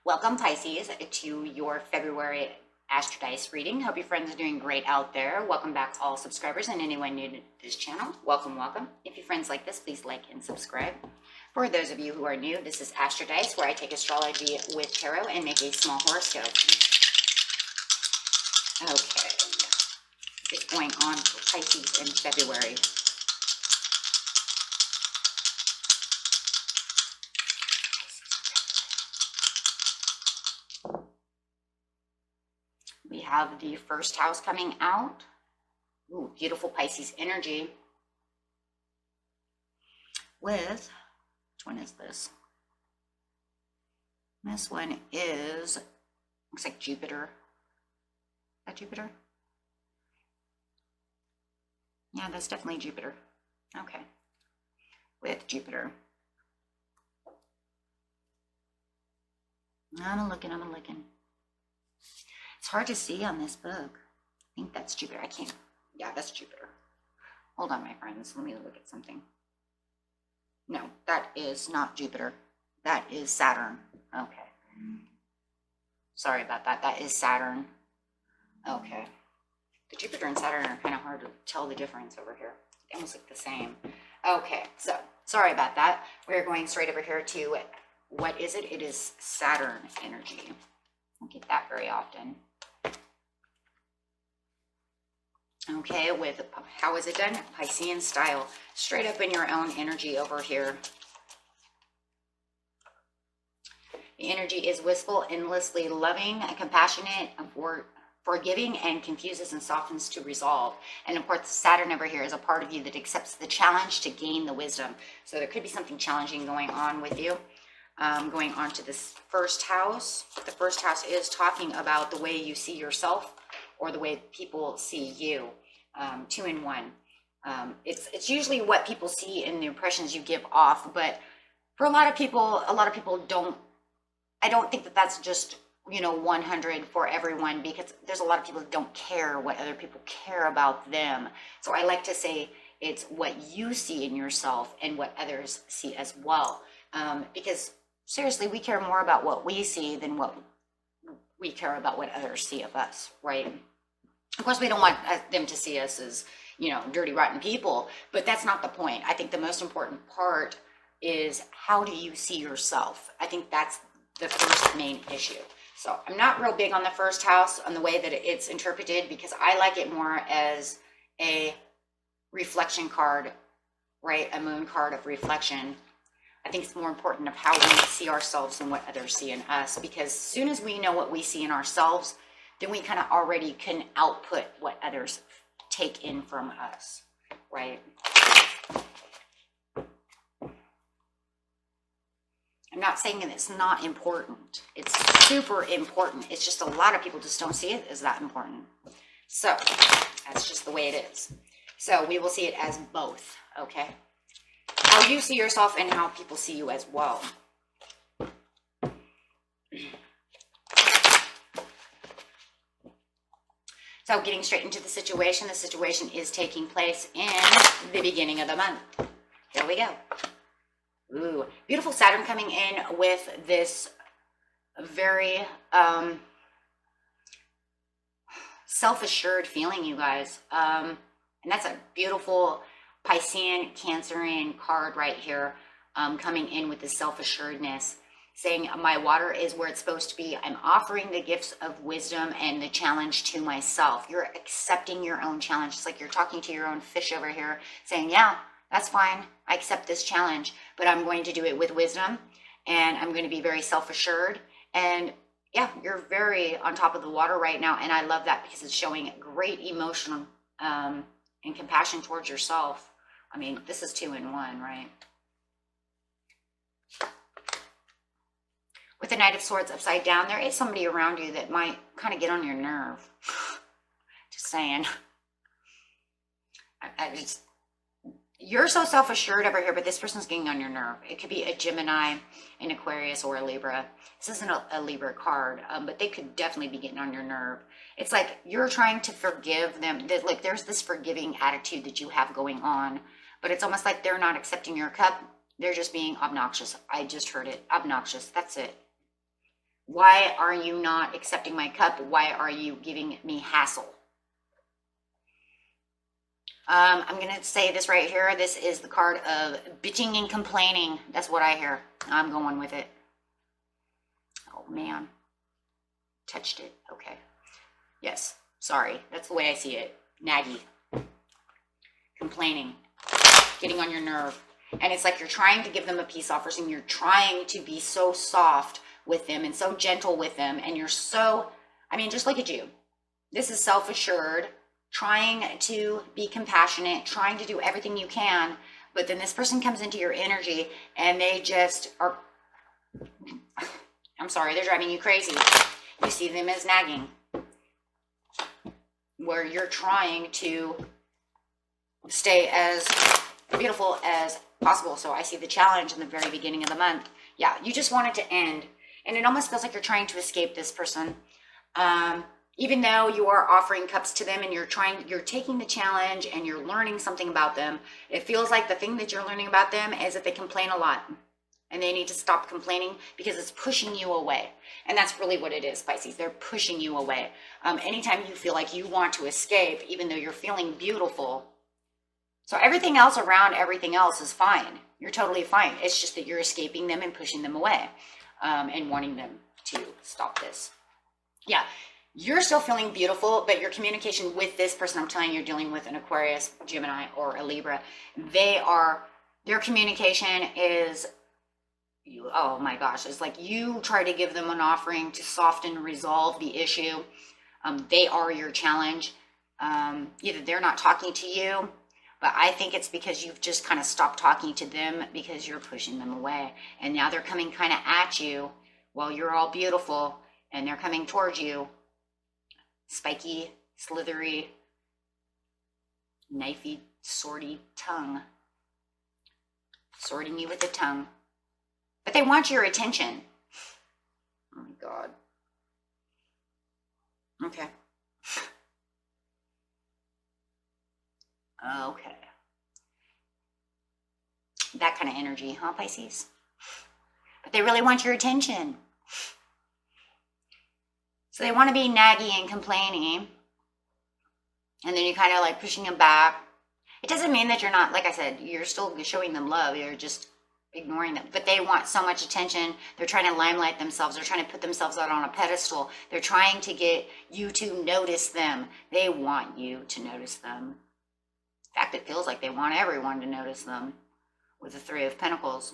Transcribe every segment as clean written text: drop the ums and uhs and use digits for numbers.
Welcome, Pisces, to your February Astrodice reading. Hope your friends are doing great out there. Welcome back to all subscribers and anyone new to this channel. Welcome, welcome. If your friends like this, please like and subscribe. For those of you who are new, this is Astrodice, where I take astrology with tarot and make a small horoscope. Okay, what's going on for Pisces in February? We have the first house coming out. Ooh, beautiful Pisces energy. With, which one is this? This one is, looks like Jupiter. Is that Jupiter? Yeah, that's definitely Jupiter. Okay. With Jupiter. I'm looking. It's hard to see on this book. I think that's Jupiter. I can't. Yeah, that's Jupiter. Hold on, my friends. Let me look at something. No, that is not Jupiter. That is Saturn. Okay. Sorry about that. That is Saturn. Okay. The Jupiter and Saturn are kind of hard to tell the difference over here. They almost look the same. Okay, so sorry about that. We're going straight over here to, what is it? It is Saturn energy. I don't get that very often. Okay, with how is it done? Piscean style. Straight up in your own energy over here. The energy is wistful, endlessly loving, compassionate, forgiving, and confuses and softens to resolve. And of course, Saturn over here is a part of you that accepts the challenge to gain the wisdom. So there could be something challenging going on with you. Going on to this first house. The first house is talking about the way you see yourself or the way people see you. 2 in 1. It's usually what people see in the impressions you give off, but for a lot of people don't. I don't think that that's just 100 for everyone, because there's a lot of people that don't care what other people care about them. So I like to say it's what you see in yourself and what others see as well, because seriously, we care more about what we see than what we care about what others see of us, right? Of course, we don't want them to see us as, dirty, rotten people, but that's not the point. I think the most important part is, how do you see yourself? I think that's the first main issue. So I'm not real big on the first house, on the way that it's interpreted, because I like it more as a reflection card, right? A moon card of reflection. I think it's more important of how we see ourselves and what others see in us, because as soon as we know what we see in ourselves, then we kind of already can output what others take in from us, right? I'm not saying that it's not important. It's super important. It's just a lot of people just don't see it as that important. So that's just the way it is. So we will see it as both, okay? How you see yourself and how people see you as well. So getting straight into the situation is taking place in the beginning of the month. Here we go. Ooh, beautiful Saturn coming in with this very self-assured feeling, you guys. And that's a beautiful Piscean, Cancerian card right here, coming in with the self-assuredness, saying my water is where it's supposed to be. I'm offering the gifts of wisdom and the challenge to myself. You're accepting your own challenge. It's like you're talking to your own fish over here, saying, yeah, that's fine. I accept this challenge, but I'm going to do it with wisdom, and I'm going to be very self-assured. And yeah, you're very on top of the water right now. And I love that, because it's showing great emotion and compassion towards yourself. I mean, this is 2 in 1, right? With the Knight of Swords upside down, there is somebody around you that might kind of get on your nerve. Just saying. You're so self-assured over here, but this person's getting on your nerve. It could be a Gemini, an Aquarius, or a Libra. This isn't a Libra card, but they could definitely be getting on your nerve. It's like you're trying to forgive them. Like there's this forgiving attitude that you have going on, but it's almost like they're not accepting your cup. They're just being obnoxious. I just heard it. Obnoxious. That's it. Why are you not accepting my cup? Why are you giving me hassle? I'm going to say this right here. This is the card of bitching and complaining. That's what I hear. I'm going with it. Oh, man. Touched it. Okay. Yes. Sorry. That's the way I see it. Naggy. Complaining. Getting on your nerve. And it's like you're trying to give them a peace offering. You're trying to be so soft with them and so gentle with them. And you're so, I mean, just look at you. This is self-assured, trying to be compassionate, trying to do everything you can. But then this person comes into your energy and they just are, I'm sorry, they're driving you crazy. You see them as nagging, where you're trying to stay as beautiful as possible. So I see the challenge in the very beginning of the month. Yeah, you just want it to end. And it almost feels like you're trying to escape this person. Even though you are offering cups to them and you're taking the challenge and you're learning something about them, it feels like the thing that you're learning about them is that they complain a lot. And they need to stop complaining because it's pushing you away. And that's really what it is, Pisces. They're pushing you away. Anytime you feel like you want to escape, even though you're feeling beautiful. So everything else around everything else is fine. You're totally fine. It's just that you're escaping them and pushing them away and wanting them to stop this. Yeah, you're still feeling beautiful, but your communication with this person, I'm telling you, you're dealing with an Aquarius, Gemini, or a Libra. Their communication is, oh my gosh, it's like you try to give them an offering to soften, resolve the issue. They are your challenge. Either they're not talking to you, but I think it's because you've just kind of stopped talking to them because you're pushing them away. And now they're coming kind of at you while you're all beautiful and they're coming towards you. Spiky, slithery, knifey, swordy tongue. Sorting you with the tongue. But they want your attention. Oh my God. Okay. Okay. That kind of energy, huh, Pisces? But they really want your attention. So they want to be naggy and complaining. And then you kind of like pushing them back. It doesn't mean that you're not, like I said, you're still showing them love. You're just ignoring them. But they want so much attention. They're trying to limelight themselves. They're trying to put themselves out on a pedestal. They're trying to get you to notice them. They want you to notice them. In fact, it feels like they want everyone to notice them with the Three of Pentacles.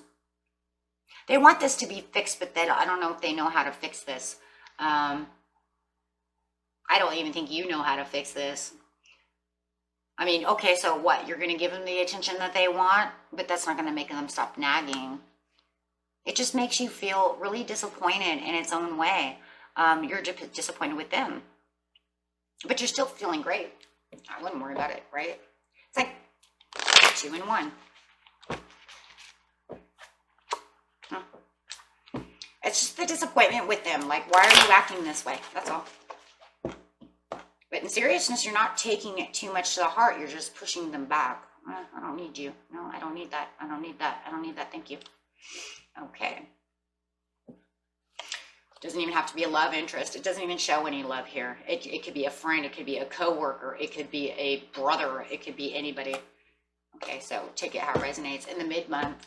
They want this to be fixed, but I don't know if they know how to fix this. I don't even think you know how to fix this. I mean, okay, so what? You're going to give them the attention that they want, but that's not going to make them stop nagging. It just makes you feel really disappointed in its own way. You're disappointed with them, but you're still feeling great. I wouldn't worry about it, right? It's like 2 in 1. It's just the disappointment with them. Like, why are you acting this way? That's all. But in seriousness, you're not taking it too much to the heart. You're just pushing them back. I don't need you. No, I don't need that. I don't need that. I don't need that. Thank you. Okay. Doesn't even have to be a love interest. It doesn't even show any love here. It could be a friend. It could be a coworker. It could be a brother. It could be anybody. Okay, so take it how it resonates. In the mid-month,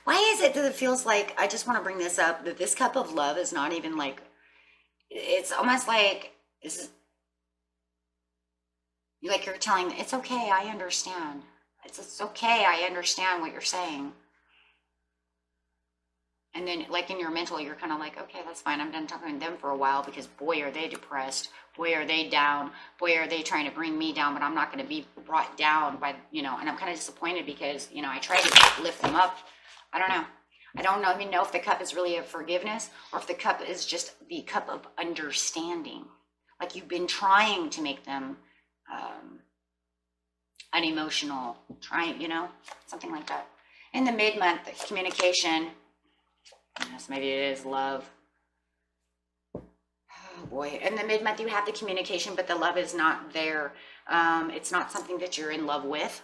why is it that it feels like, I just want to bring this up, that this cup of love is not even like, it's almost like, you're telling, it's okay, I understand. It's okay, I understand what you're saying. And then like in your mental, you're kind of like, okay, that's fine. I'm done talking to them for a while because boy, are they depressed. Boy, are they down. Boy, are they trying to bring me down, but I'm not going to be brought down by, and I'm kind of disappointed because, I try to lift them up. I don't know. I don't even know if the cup is really a forgiveness or if the cup is just the cup of understanding. Like you've been trying to make them unemotional, something like that. In the mid-month, communication, yes, maybe it is love. Oh boy, in the mid-month you have the communication, but the love is not there. It's not something that you're in love with.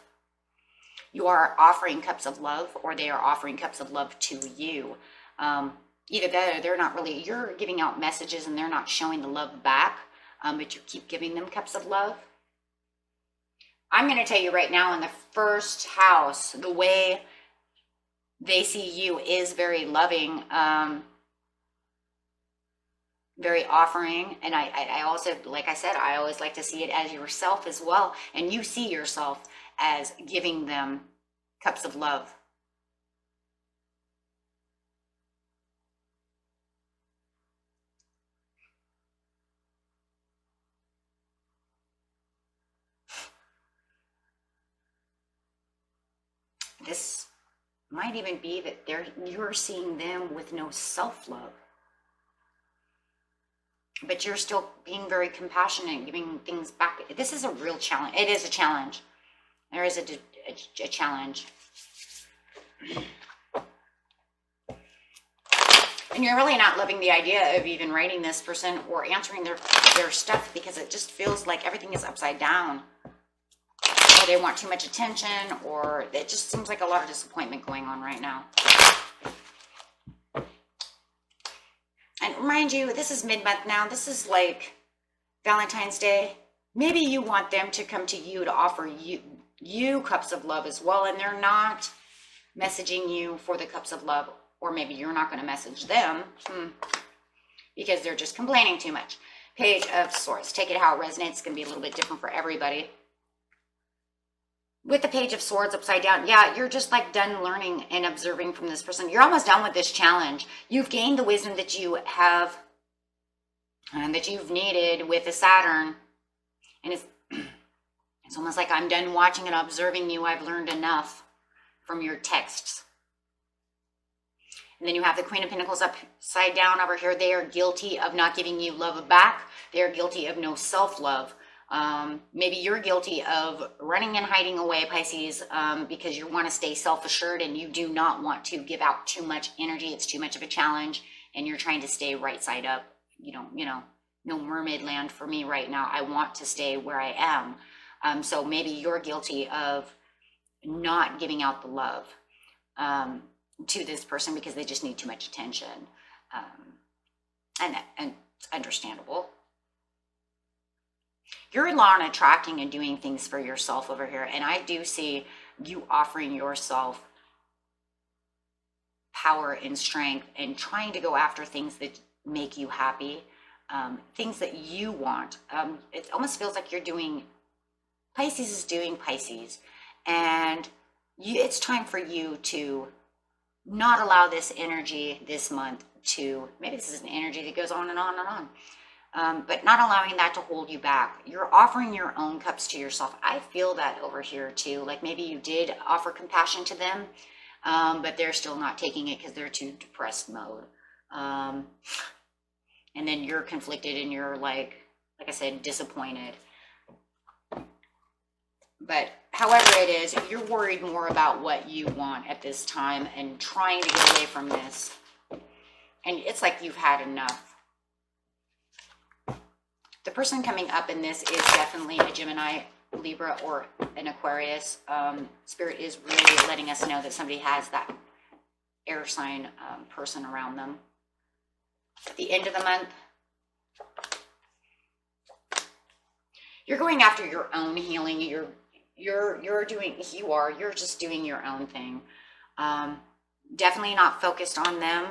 You are offering cups of love, or they are offering cups of love to you. Either that, or they're not really, you're giving out messages and they're not showing the love back, but you keep giving them cups of love. I'm going to tell you right now, in the first house, the way they see you is very loving, very offering. And I also, like I said, I always like to see it as yourself as well. And you see yourself as giving them cups of love. This might even be that you're seeing them with no self-love, but you're still being very compassionate, giving things back. This is a real challenge. It is a challenge. There is a challenge. And you're really not loving the idea of even writing this person or answering their stuff, because it just feels like everything is upside down. Or they want too much attention, or it just seems like a lot of disappointment going on right now. And mind you, this is mid-month now. This is like Valentine's Day. Maybe you want them to come to you to offer you cups of love as well, and they're not messaging you for the cups of love, or maybe you're not going to message them because they're just complaining too much. Page of Swords. Take it how it resonates. It's going to be a little bit different for everybody. With the Page of Swords upside down, yeah, you're just like done learning and observing from this person. You're almost done with this challenge. You've gained the wisdom that you have and that you've needed with the Saturn. And it's almost like, I'm done watching and observing you. I've learned enough from your texts. And then you have the Queen of Pentacles upside down over here. They are guilty of not giving you love back. They are guilty of no self-love. Maybe you're guilty of running and hiding away, Pisces, because you want to stay self-assured and you do not want to give out too much energy. It's too much of a challenge, and you're trying to stay right side up. You know, no mermaid land for me right now. I want to stay where I am. So maybe you're guilty of not giving out the love to this person because they just need too much attention. And it's understandable. You're in law on attracting and doing things for yourself over here. And I do see you offering yourself power and strength and trying to go after things that make you happy, things that you want. It almost feels like you're doing, Pisces is doing Pisces. And it's time for you to not allow this energy this month to, maybe this is an energy that goes on and on and on. But not allowing that to hold you back. You're offering your own cups to yourself. I feel that over here too. Like maybe you did offer compassion to them, but they're still not taking it because they're too depressed mode. And then you're conflicted and you're like I said, disappointed. But however it is, you're worried more about what you want at this time and trying to get away from this. And it's like you've had enough. The person coming up in this is definitely a Gemini, Libra, or an Aquarius. Spirit is really letting us know that somebody has that air sign person around them. At the end of the month, you're going after your own healing. You're just doing your own thing. Definitely not focused on them.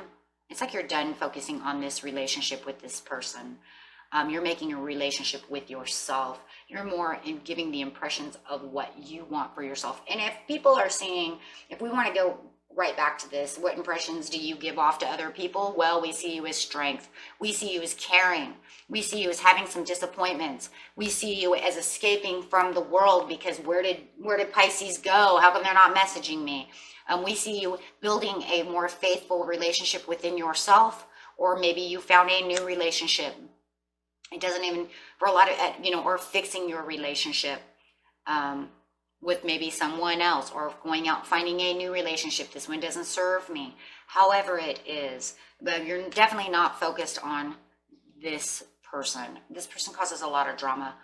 It's like you're done focusing on this relationship with this person. You're making a relationship with yourself. You're more in giving the impressions of what you want for yourself. And if people are seeing, if we want to go right back to this, what impressions do you give off to other people? Well, we see you as strength. We see you as caring. We see you as having some disappointments. We see you as escaping from the world because where did Pisces go? How come they're not messaging me? We see you building a more faithful relationship within yourself, or maybe you found a new relationship. It doesn't even, for a lot of, or fixing your relationship with maybe someone else, or going out finding a new relationship. This one doesn't serve me. However it is, but you're definitely not focused on this person. This person causes a lot of drama.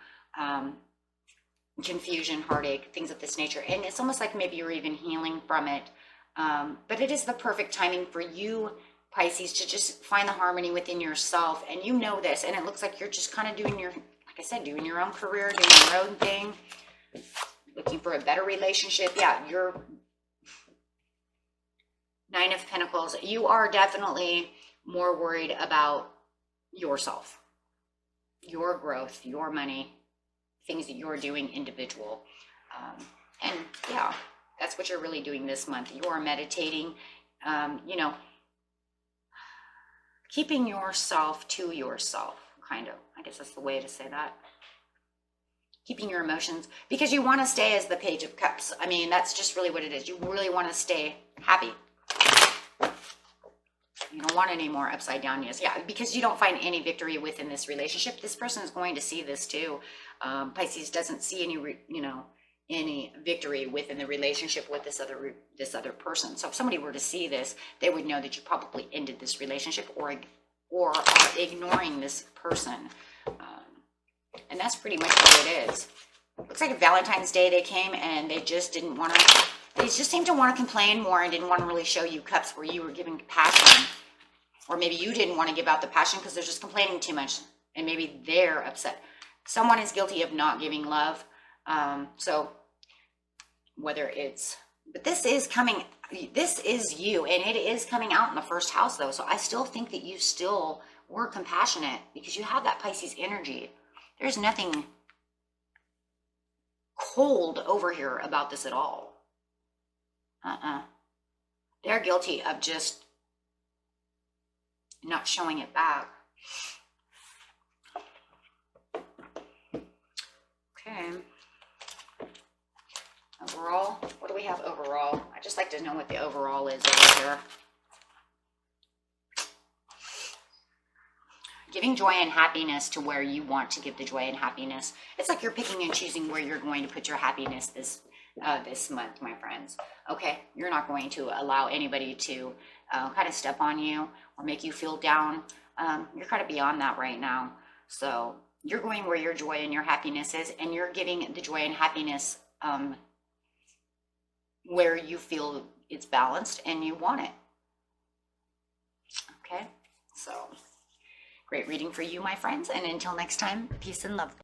confusion, heartache, things of this nature. And it's almost like maybe you're even healing from it. But it is the perfect timing for you, Pisces, to just find the harmony within yourself. And you know this, and it looks like you're just kind of doing your, like I said, doing your own career, doing your own thing, looking for a better relationship. Yeah, you're Nine of Pentacles. You are definitely more worried about yourself, your growth, your money, things that you're doing individual. And yeah, that's what you're really doing this month. You are meditating, you know, keeping yourself to yourself, kind of. I guess that's the way to say that. Keeping your emotions, because you want to stay as the Page of Cups. I mean, that's just really what it is. You really want to stay happy. You don't want any more upside down news. Yeah, because you don't find any victory within this relationship. This person is going to see this too. Pisces doesn't see any, any victory within the relationship with this other person. So if somebody were to see this, they would know that you probably ended this relationship or are ignoring this person. And that's pretty much what it is. Looks like a Valentine's Day they came and they just didn't want to, they just seemed to want to complain more and didn't want to really show you cups where you were giving passion. Or maybe you didn't want to give out the passion because they're just complaining too much. And maybe they're upset. Someone is guilty of not giving love. So whether it's, but this is coming, this is you, and it is coming out in the first house though. So I still think that you still were compassionate because you have that Pisces energy. There's nothing cold over here about this at all. They're guilty of just not showing it back. Okay. Overall, what do we have overall? I just like to know what the overall is over here. Giving joy and happiness to where you want to give the joy and happiness. It's like you're picking and choosing where you're going to put your happiness this month, my friends. Okay, you're not going to allow anybody to kind of step on you or make you feel down. You're kind of beyond that right now. So you're going where your joy and your happiness is, and you're giving the joy and happiness where you feel it's balanced and you want it. Okay, so great reading for you, my friends. And until next time, peace and love.